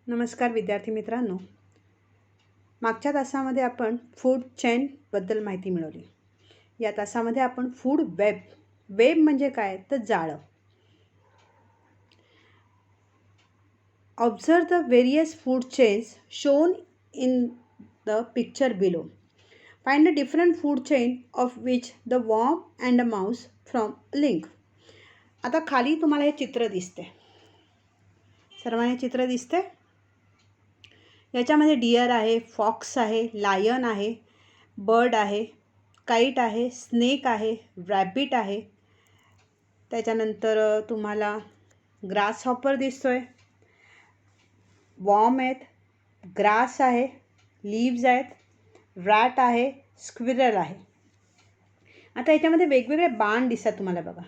नमस्कार विद्यार्थी मित्रांनो. मागच्या तासामध्ये आपण फूड चेनबद्दल माहिती मिळवली. या तासामध्ये आपण फूड वेब म्हणजे काय तर जाळं. Observe the various food chains shown in the picture below. Find the different food chain of which the worm and the mouse from link. आता खाली तुम्हाला हे चित्र दिसते. सर्वांना चित्र दिसते. याच्यामध्ये डिअर आहे, फॉक्स आहे, लायन आहे, बर्ड आहे, काईट आहे, स्नेक आहे, रॅबिट आहे. त्याच्यानंतर तुम्हाला ग्रास हॉपर दिसतोय, वॉर्म आहेत, ग्रास आहे, लीव्ज आहेत, रॅट आहे, स्क्विरल आहे. आता याच्यामध्ये वेगवेगळे बाण दिसतात तुम्हाला बघा.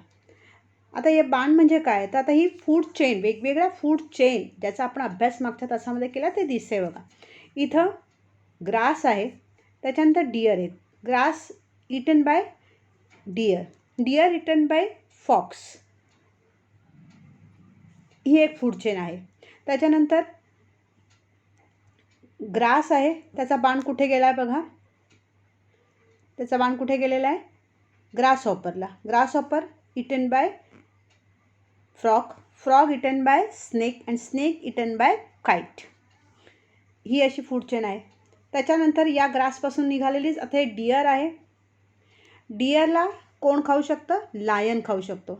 आता हे बाण म्हणजे काय तर आता ही फूड चेन, वेगवेगळ्या फूड चेन ज्याचा आपण अभ्यास मागच्या तासामध्ये केला ते दिसते बघा. इथं ग्रास आहे, त्याच्यानंतर डिअर आहेत. Grass eaten by deer, deer eaten by fox. ही एक फूड चेन आहे. त्याच्यानंतर ग्रास आहे, त्याचा बाण कुठे गेला आहे बघा. त्याचा बाण कुठे गेलेला आहे ग्रास हॉपरला. Grasshopper eaten by frog, frog eaten by snake and snake eaten by kite. ही अशी फूड चेन आहे. त्याच्यानंतर या ग्रासपासून निघालेलीच आता हे डिअर आहे. डिअरला कोण खाऊ शकतं, लायन खाऊ शकतो.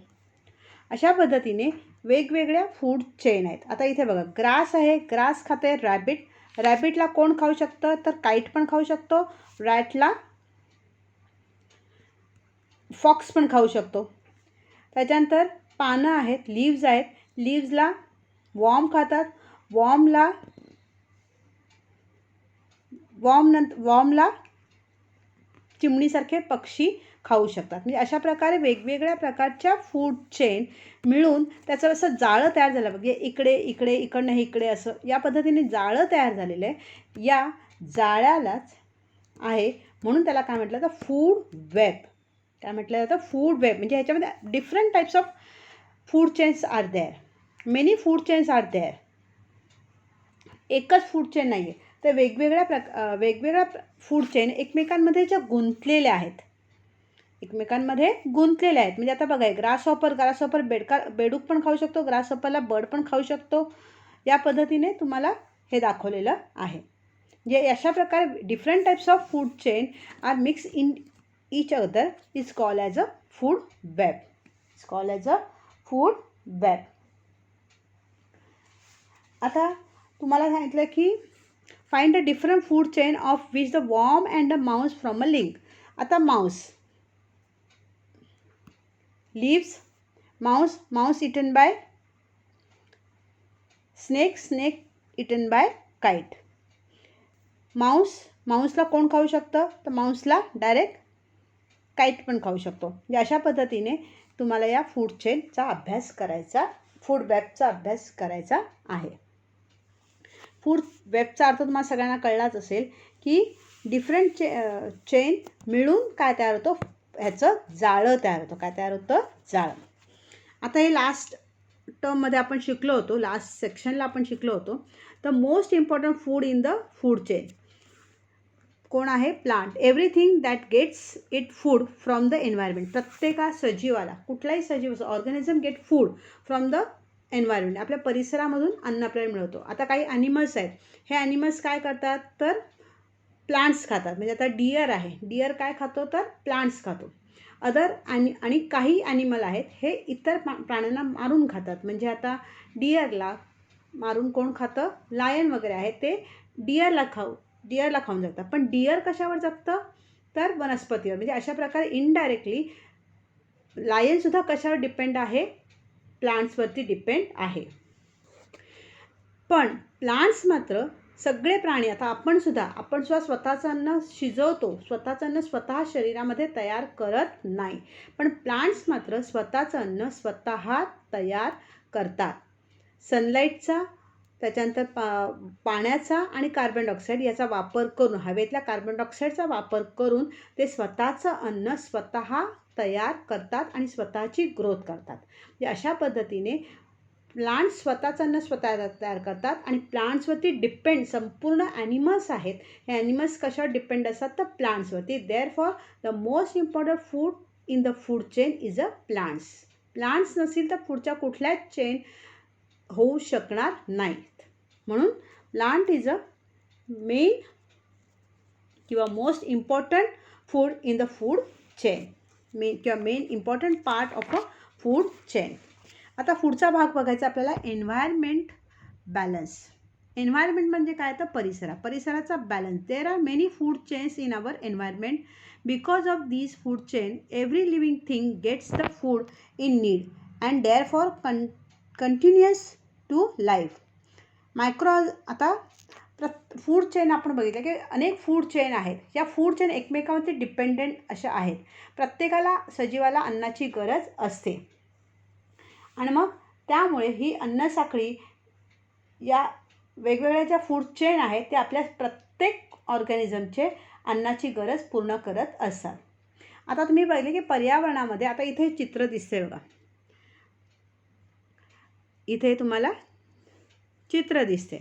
अशा पद्धतीने वेगवेगळ्या फूड चेन आहेत. आता इथे बघा ग्रास आहे, ग्रास खाते रॅबिट. रॅबिटला कोण खाऊ शकतं तर काईट पण खाऊ शकतो, रॅटला फॉक्स पण खाऊ शकतो. त्याच्यानंतर पानं आहेत, लीव्ज आहेत, लीव्जला वॉर्म खातात, वॉर्मला चिमणीसारखे पक्षी खाऊ शकतात. म्हणजे अशा प्रकारे वेगवेगळ्या प्रकारच्या फूड चेन मिळून त्याचं असं जाळं तयार झालं. म्हणजे इकडनं इकडे असं या पद्धतीने जाळं तयार झालेलं आहे. या जाळ्यालाच आहे म्हणून त्याला काय म्हटलं तर फूड वेब. काय म्हटलं जातं फूड वेब. म्हणजे ह्याच्यामध्ये different types of food chains are there, many food chains are there. एकच फूड चेन नाही आहे, तर वेगवेगळ्या फूड चेन एकमेकांमध्ये ज्या गुंतलेल्या आहेत, म्हणजे आता बघा ग्रास हॉपर बेडूक पण खाऊ शकतो, ग्रास हॉपरला बर्ड पण खाऊ शकतो. या पद्धतीने तुम्हाला हे दाखवलेलं आहे. म्हणजे अशा प्रकारे different types of food chain are mix in each other is called as a food web. It's called as a food web. आता तुम्हाला सांगितलं की find a different food chain of which the worm and the mouse from a link. आता mouse, leaves, mouse eaten by snake eaten by kite. माऊसला कोण खाऊ शकतं तर माऊसला direct kite पण खाऊ शकतो. म्हणजे अशा पद्धतीने तुम्हाला या फूड चेनचा अभ्यास करायचा, फूड वेबचा अभ्यास करायचा आहे. फूड वेबचा अर्थ तुम्हाला सगळ्यांना कळलाच असेल की डिफरंट चेन मिळून काय तयार होतं, ह्याचं जाळं तयार होतं. काय तयार होतं, जाळं. आता हे लास्ट टर्ममध्ये आपण शिकलो होतो, लास्ट सेक्शनला आपण शिकलो होतो. The most important food in the food chain कोण आहे, plant. Everything that gets it food from the environment. प्रत्येका सजीवाला, कुठलाही सजीव organism get food from the environment. आपल्या परिसरामधून अन्न आपल्याला मिळवतो. आता काही ॲनिमल्स आहेत, हे ॲनिमल्स काय करतात तर प्लांट्स खातात. म्हणजे आता डिअर आहे, डिअर काय खातो तर प्लांट्स खातो. आणि काही ॲनिमल आहेत हे इतर प्राण्यांना मारून खातात. म्हणजे आता डिअरला मारून कोण खातं, लायन वगैरे आहे ते डिअरला खाऊन जगतात. पण डिअर कशावर जगतं तर वनस्पतीवर. म्हणजे अशा प्रकारे इनडायरेक्टली लायनसुद्धा कशावर डिपेंड आहे, प्लांट्सवरती डिपेंड आहे. पण प्लांट्स मात्र सगळे प्राणी, आता आपण सुद्धा स्वतःचं अन्न शिजवतो, स्वतःचं अन्न स्वतः शरीरामध्ये तयार करत नाही. पण प्लांट्स मात्र स्वतःचं अन्न स्वतः तयार करतात. सनलाईटचा, त्याच्यानंतर पाण्याचा आणि कार्बन डायऑक्साईड याचा वापर करून, हवेतल्या कार्बन डायऑक्साईडचा वापर करून ते स्वतःचं अन्न स्वतः तयार करतात आणि स्वतःची ग्रोथ करतात. म्हणजे अशा पद्धतीने प्लांट्स स्वतःचं अन्न स्वतः तयार करतात आणि प्लांट्सवरती डिपेंड संपूर्ण ॲनिमल्स आहेत. हे ॲनिमल्स कशावर डिपेंड असतात तर प्लांट्सवरती. Therefore the most important food in the food chain is a plants. Plants नसतील तर पुढच्या कुठल्याच चेन होऊ शकणार नाहीत. म्हणून प्लांट इज अ मेन किंवा most important food in the food chain. Main important part of a food chain. आता पुढचा भाग बघायचा आपल्याला एन्व्हायरमेंट बॅलन्स. एन्व्हायरमेंट म्हणजे काय तर परिसराचा balance. There are many food chains in our environment. Because of these food chain every living thing gets the food in need and there for continuous to life. आता food chain आपण बघितलं की अनेक food chain आहेत. या food chain एकमेकांवरती dependent अशा आहेत. प्रत्येकाला सजीवाला अन्नाची गरज असते आणि मग त्यामुळे ही अन्नसाखळी या वेगवेगळ्या ज्या फूड चेन आहेत त्या आपल्या प्रत्येक ऑर्गॅनिझमचे अन्नाची गरज पूर्ण करत असतात. आता तुम्ही बघितले की पर्यावरणामध्ये आता इथे चित्र दिसते बघा. इथे तुम्हाला चित्र दिसते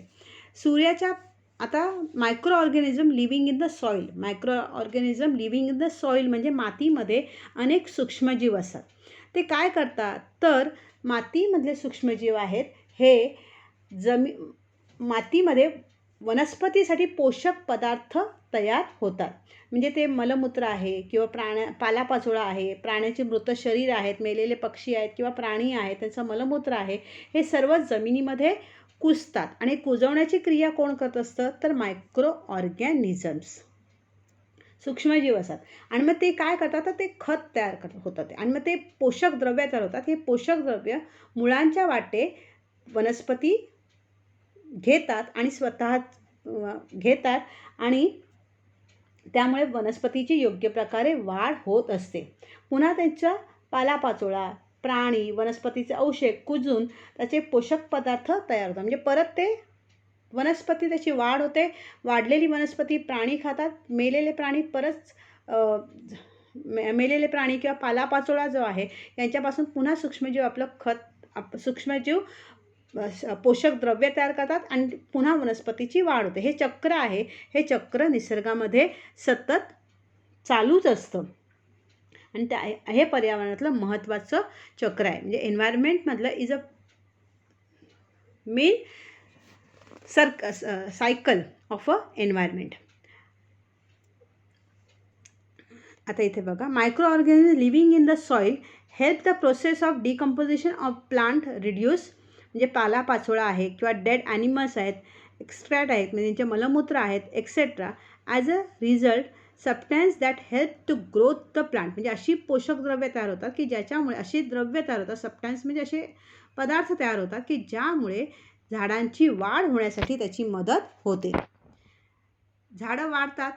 सूर्याच्या. आता micro organism living in the soil. Micro organism living in the soil म्हणजे मातीमध्ये अनेक सूक्ष्मजीव असतात. ते काय करतात तर मातीमधले सूक्ष्मजीव आहेत हे मातीमध्ये वनस्पतीसाठी पोषक पदार्थ तयार होतात. म्हणजे ते मलमूत्र आहे किंवा पालापाचोळा आहे, प्राण्याचे मृत शरीर आहेत, मेलेले पक्षी आहेत किंवा प्राणी आहेत त्यांचं मलमूत्र आहे, हे सर्व जमिनीमध्ये कुजतात. आणि कुजवण्याची क्रिया कोण करत असतं तर मायक्रो ऑर्गॅनिझम्स, सूक्ष्मजीव असतात. आणि मग ते काय करतात तर ते खत तयार होतात आणि मग ते पोषक द्रव्य तयार होतात. हे पोषक द्रव्य मुळांच्या वाटे वनस्पती घेतात आणि स्वतः घेतात आणि त्यामुळे वनस्पतीची योग्य प्रकारे वाढ होत असते. पुन्हा त्यांचा पालापाचोळा, प्राणी, वनस्पतीचे अवशेष कुजून त्याचे पोषक पदार्थ तयार होतात. म्हणजे परत ते वनस्पती त्याची वाढ होते. वाढलेली वनस्पती प्राणी खातात. मेलेले प्राणी परत मेलेले प्राणी किंवा पालापाचोळा जो आहे यांच्यापासून पुन्हा सूक्ष्मजीव आपलं सूक्ष्मजीव पोषक द्रव्य तयार करतात आणि पुन्हा वनस्पतीची वाढ होते. हे चक्र आहे. हे चक्र निसर्गामध्ये सतत चालूच असतं आणि हे पर्यावरणातलं महत्त्वाचं चक्र आहे. म्हणजे एन्व्हायरमेंटमधलं is a main cycle of a environment. आता इथे बघा microorganism living in the soil help the process of decomposition of plant reduce. म्हणजे पालापाचोळा आहे किंवा डेड ॲनिमल्स आहेत, एक्स्ट्रॅक्ट आहेत म्हणजे त्यांचे मलमूत्र आहेत etcetera. As a result substance that help to growth the plant. म्हणजे अशी पोषक द्रव्य तयार होतात की ज्याच्यामुळे अशी द्रव्य तयार होतात. सबस्टन्स म्हणजे असे पदार्थ तयार होतात की ज्यामुळे झाडांची वाढ होण्यासाठी त्याची मदत होते. झाडं वाढतात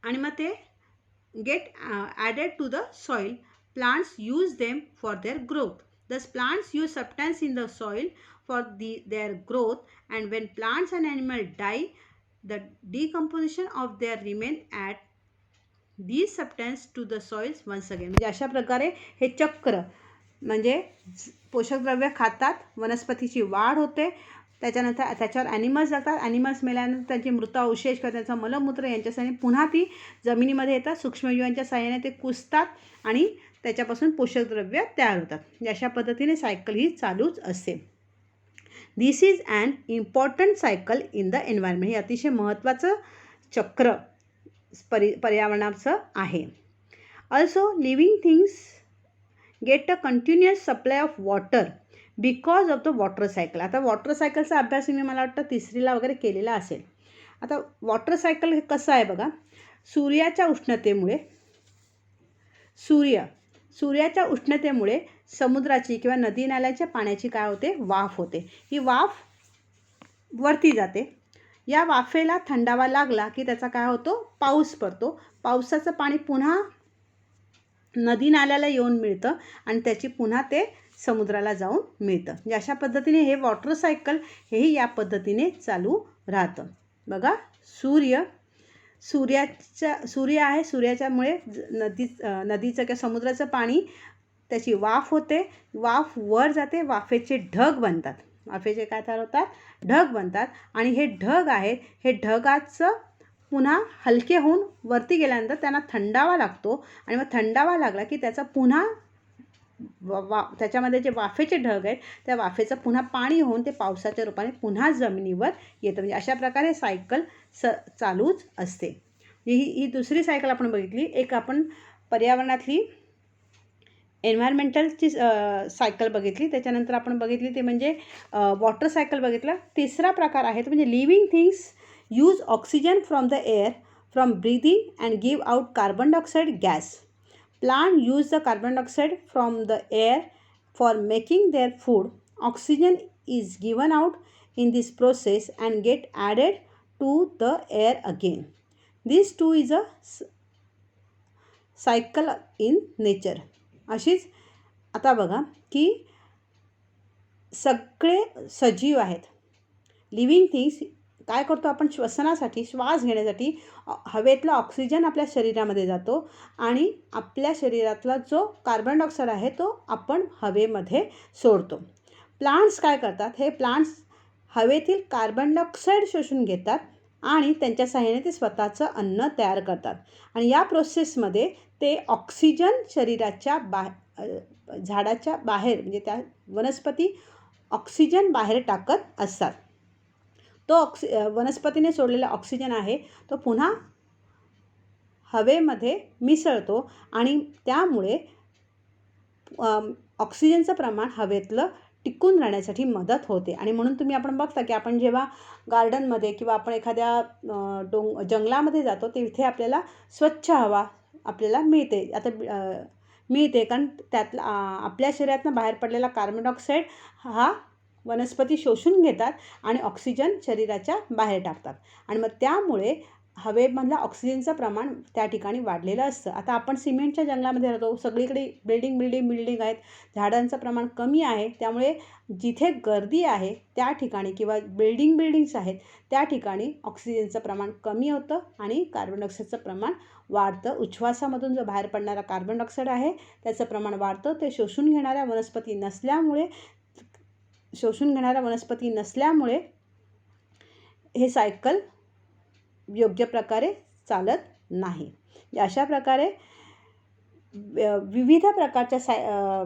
आणि मग ते get added to the soil. Plants use them for their growth. Thus plants use substance in the soil for their growth, and when plants and animals die, the decomposition of their remain add these substance to the soils once again. म्हणजे अशा प्रकारे हे चक्र म्हणजे पोषक द्रव्य खातात, वनस्पतीची वाढ होते, त्याच्यानंतर त्याच्यावर ॲनिमल्स जातात, ॲनिमल्स मेल्यानंतर त्यांचे मृत अवशेष किंवा त्यांचा मलमूत्र यांच्या साहाय्याने पुन्हा ती जमिनीमध्ये येतात. सूक्ष्मजीवांच्या साहाय्याने ते कुजतात आणि त्याच्यापासून पोषक द्रव्य तयार होतात. अशा पद्धतीने सायकल ही चालूच असते. This is an important cycle in the environment. हे अतिशय महत्त्वाचं चक्र पर्यावरणाचं आहे. Also living things get a continuous supply of water because of the water cycle. आता वॉटर सायकलचा अभ्यास मी मला वाटतं 3रीला वगैरे केलेला असेल. आता वॉटर सायकल हे कसं आहे बघा. सूर्याच्या उष्णतेमुळे समुद्राची किंवा नदी नाल्याच्या पाण्याची काय होते वाफ होते. ही वाफ वरती जाते. या वाफेला थंडावा लागला की त्याचा काय होतो पाऊस पडतो. पावसाचं पाणी पुन्हा नदी नाल्याला येऊन मिळतं आणि त्याची पुन्हा ते समुद्राला जाऊन मिळतं. म्हणजे अशा पद्धतीने हे वॉटर सायकल हेही या पद्धतीने चालू राहतं. बघा सूर्य आहे. सूर्याच्यामुळे नदीचं किंवा समुद्राचं पाणी त्याची वाफ होते, वाफ वर जाते, वाफेचे ढग बनतात, वाफेचे काय तयार होतात, ढग बनतात. आणि हे ढग आहेत, हे ढगाचं पुन्हा हलके होऊन वरती गेल्यानंतर त्यांना थंडावा लागतो आणि मग थंडावा लागला की त्याचा पुन्हा त्याच्यामध्ये जे वाफेचे ढग आहेत त्या वाफेचं पुन्हा पाणी होऊन ते पावसाच्या रूपाने पुन्हा जमिनीवर येतं. म्हणजे अशा प्रकारे सायकल चालूच असते. ही दुसरी सायकल आपण बघितली. एक आपण पर्यावरणातली एन्व्हायरमेंटलची सायकल बघितली. त्याच्यानंतर आपण बघितली ते म्हणजे वॉटर सायकल बघितलं. तिसरा प्रकार आहे तो म्हणजे living things use oxygen from the air from breathing and give out carbon dioxide gas. Plant use the carbon dioxide from the air for making their food. Oxygen is given out in this process and get added to the air again. This too is a cycle in nature. अशीच आता बघा की सगळे सजीव आहेत. Living things काय करतो आपण, श्वसनासाठी, श्वास घेण्यासाठी हवेतला ऑक्सिजन आपल्या शरीरामध्ये जातो आणि आपल्या शरीरातला जो कार्बन डायऑक्साईड आहे तो आपण हवेमध्ये सोडतो. प्लांट्स काय करतात, हे प्लांट्स हवेतील कार्बन डायऑक्साईड शोषून घेतात आणि त्यांच्या सहाय्याने ते स्वतःचं अन्न तयार करतात. आणि या प्रोसेसमध्ये ते ऑक्सिजन शरीराच्या झाडाच्या बाहेर म्हणजे त्या वनस्पती ऑक्सिजन बाहेर टाकत असतात. तो वनस्पतीने सोडलेला ऑक्सिजन आहे तो पुन्हा हवेमध्ये मिसळतो आणि त्यामुळे ऑक्सिजनचं प्रमाण हवेतलं टिकून राहण्यासाठी मदत होते. आणि म्हणून तुम्ही आपण बघता की आपण जेव्हा गार्डनमध्ये किंवा आपण एखाद्या जंगलामध्ये जातो तिथे आपल्याला स्वच्छ हवा आपल्याला मिळते. आता मिळते कारण त्यातला आपल्या शरीरातून बाहेर पडलेला कार्बन डायऑक्साईड हा वनस्पती शोषून घेतात आणि ऑक्सिजन शरीराच्या बाहेर टाकतात आणि मग त्यामुळे हवेमधलं ऑक्सिजनचं प्रमाण त्या ठिकाणी वाढलेलं असतं. आता आपण सिमेंटच्या जंगलामध्ये राहतो, सगळीकडे बिल्डिंग आहेत, झाडांचं प्रमाण कमी आहे, त्यामुळे जिथे गर्दी आहे त्या ठिकाणी किंवा बिल्डिंग्स आहेत त्या ठिकाणी ऑक्सिजनचं प्रमाण कमी होतं आणि कार्बन डायऑक्साईडचं प्रमाण वाढतं. उच्छ्वासामधून जो बाहेर पडणारा कार्बन डायऑक्साईड आहे त्याचं प्रमाण वाढतं. ते शोषून घेणाऱ्या वनस्पती नसल्यामुळे हे सायकल योग्य प्रकारे चालत नाही. अशा प्रकारे विविध प्रकारच्या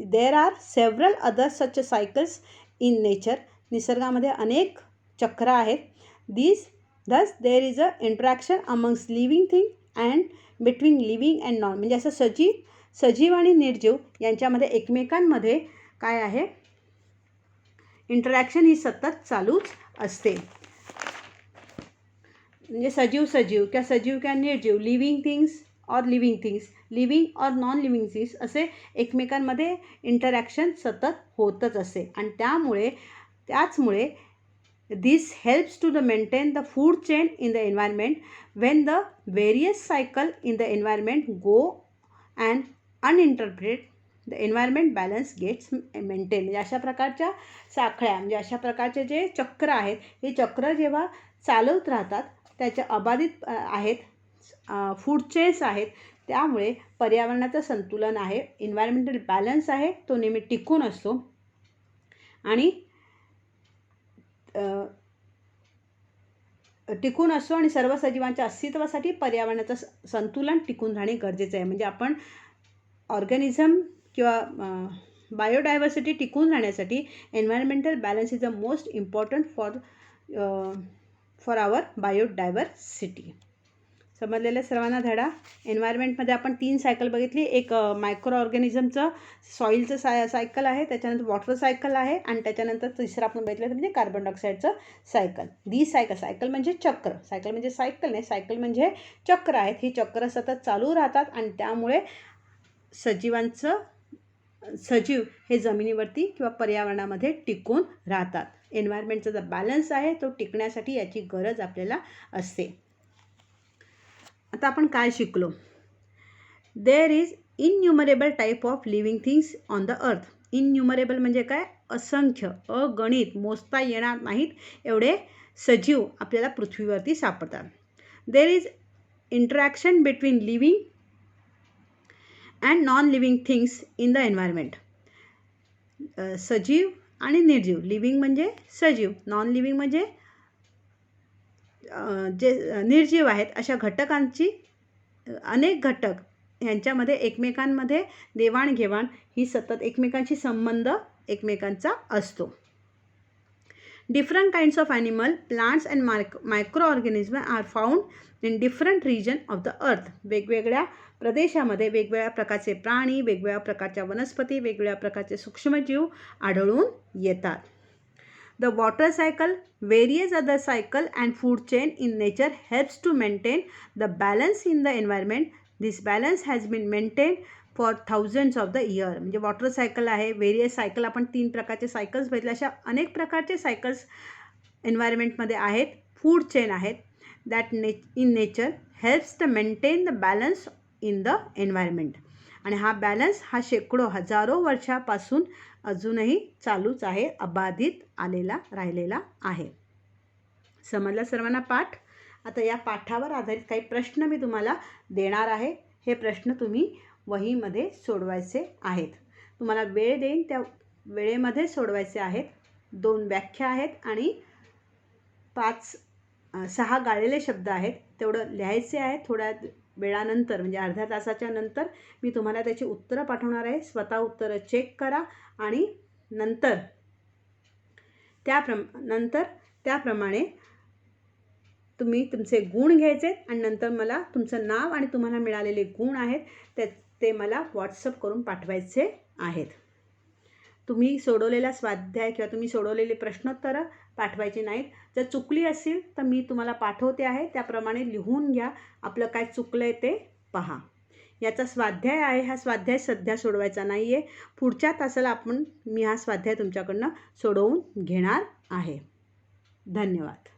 there are several other such cycles in nature. निसर्गामध्ये अनेक चक्र आहेत. thus there is a interaction amongst living thing and between living and non. म्हणजे असं सजीव आणि निर्जीव यांच्यामध्ये एकमेकांमध्ये काय आहे, इंटरॅक्शन ही सतत चालूच असते. म्हणजे सजीव किंवा निर्जीव, living things living or non living things असे एकमेकांमध्ये इंटरॅक्शन सतत होतच असते. आणि त्याचमुळे this helps to maintain the food chain in the environment. When the various cycle in the environment go and uninterrupted the environment balance gets maintain. म्हणजे अशा प्रकारच्या साखळ्या म्हणजे अशा प्रकारचे जे चक्र आहेत हे चक्र जेव्हा चालवत राहतात त्याच्या अबाधित आहेत, फूड चेन्स आहेत, त्यामुळे पर्यावरणाचं संतुलन आहे, एन्व्हायरमेंटल बॅलन्स आहे तो नेहमी टिकून असतो आणि सर्व सजीवांच्या अस्तित्वासाठी पर्यावरणाचं संतुलन टिकून राहणे गरजेचं आहे. म्हणजे आपण ऑर्गॅनिझम किंवा बायोडायव्हर्सिटी टिकून राहण्यासाठी environmental balance is the most important for our biodiversity. समजलेलं सर्वांना धडा. एन्व्हायरमेंटमध्ये आपण 3 सायकल बघितली. एक मायक्रो ऑर्गॅनिझमचं सॉईलचं सायकल आहे, त्याच्यानंतर वॉटर सायकल आहे आणि त्याच्यानंतर तिसरं आपण बघितलं म्हणजे कार्बन डायऑक्साईडचं सायकल. सायकल म्हणजे चक्र. सायकल म्हणजे चक्र आहेत. ही चक्र सतत चालू राहतात आणि त्यामुळे सजीव हे जमिनीवरती किंवा पर्यावरणामध्ये टिकून राहतात. एन्व्हायरमेंटचा जो बॅलन्स आहे तो टिकण्यासाठी याची गरज आपल्याला असते. आता आपण काय शिकलो. There is innumerable type of living things on the earth. Innumerable म्हणजे काय, असंख्य, अगणित, मोजता येणार नाहीत एवढे सजीव आपल्याला पृथ्वीवरती सापडतात. There is interaction between living and non living things in the environment. सजीव आणि निर्जीव. लिव्हिंग म्हणजे सजीव, नॉन लिव्हिंग म्हणजे जे निर्जीव आहेत अशा घटकांची अनेक घटक ह्यांच्यामध्ये एकमेकांमध्ये देवाणघेवाण ही सतत एकमेकांशी संबंध एकमेकांचा असतो. Different kinds of animal, plants and micro organism are found in different region of the earth. वेगवेगळ्या प्रदेशामध्ये वेगवेगळ्या प्रकारचे प्राणी, वेगवेगळ्या प्रकारच्या वनस्पती, वेगवेगळ्या प्रकारचे सूक्ष्मजीव आढळून येतात. The water cycle, various other cycle and food chain in nature helps to maintain the balance in the environment. This balance has been maintained for thousands of the year. म्हणजे वॉटर सायकल आहे, various cycle, आपण 3 प्रकारचे cycles बघितले. अशा अनेक प्रकारचे cycles एन्व्हायरमेंटमध्ये आहेत. फूड चेन आहेत that in nature helps to maintain the balance in the environment. आणि हा बॅलन्स हा शेकडो हजारो वर्षापासून अजूनही चालूच आहे, अबाधित राहिलेला आहे. समजला सर्वांना पाठ? आता या पाठावर आधारित काही प्रश्न मी तुम्हाला देणार आहे. हे प्रश्न तुम्ही वहीमध्ये सोडवायचे आहेत. तुम्हाला वेळ देईन, त्या वेळेमध्ये सोडवायचे आहेत. 2 व्याख्या आहेत आणि 6 गाळलेले शब्द आहेत. तेवढं लिहायचे आहे. थोड्या वेळानंतर म्हणजे अर्ध्या तासाच्या नंतर मी तुम्हाला त्याची उत्तरं पाठवणार आहे. स्वतः उत्तरं चेक करा आणि नंतर त्याप्रमाणे तुम्ही तुमचे गुण घ्यायचे आणि नंतर मला तुमचं नाव आणि तुम्हाला मिळालेले गुण आहेत ते मला व्हॉट्सअप करून पाठवायचे आहेत. तुम्ही सोडवलेला स्वाध्याय किंवा तुम्ही सोडवलेले प्रश्नोत्तरं पाठवायची नाहीत. जर चुकली असेल तर मी तुम्हाला पाठवते आहे, त्याप्रमाणे लिहून घ्या. आपलं काय चुकलं आहे ते पहा. याचा स्वाध्याय आहे. हा स्वाध्याय सध्या सोडवायचा नाही आहे. पुढच्या तासाला मी हा स्वाध्याय तुमच्याकडनं सोडवून घेणार आहे. धन्यवाद.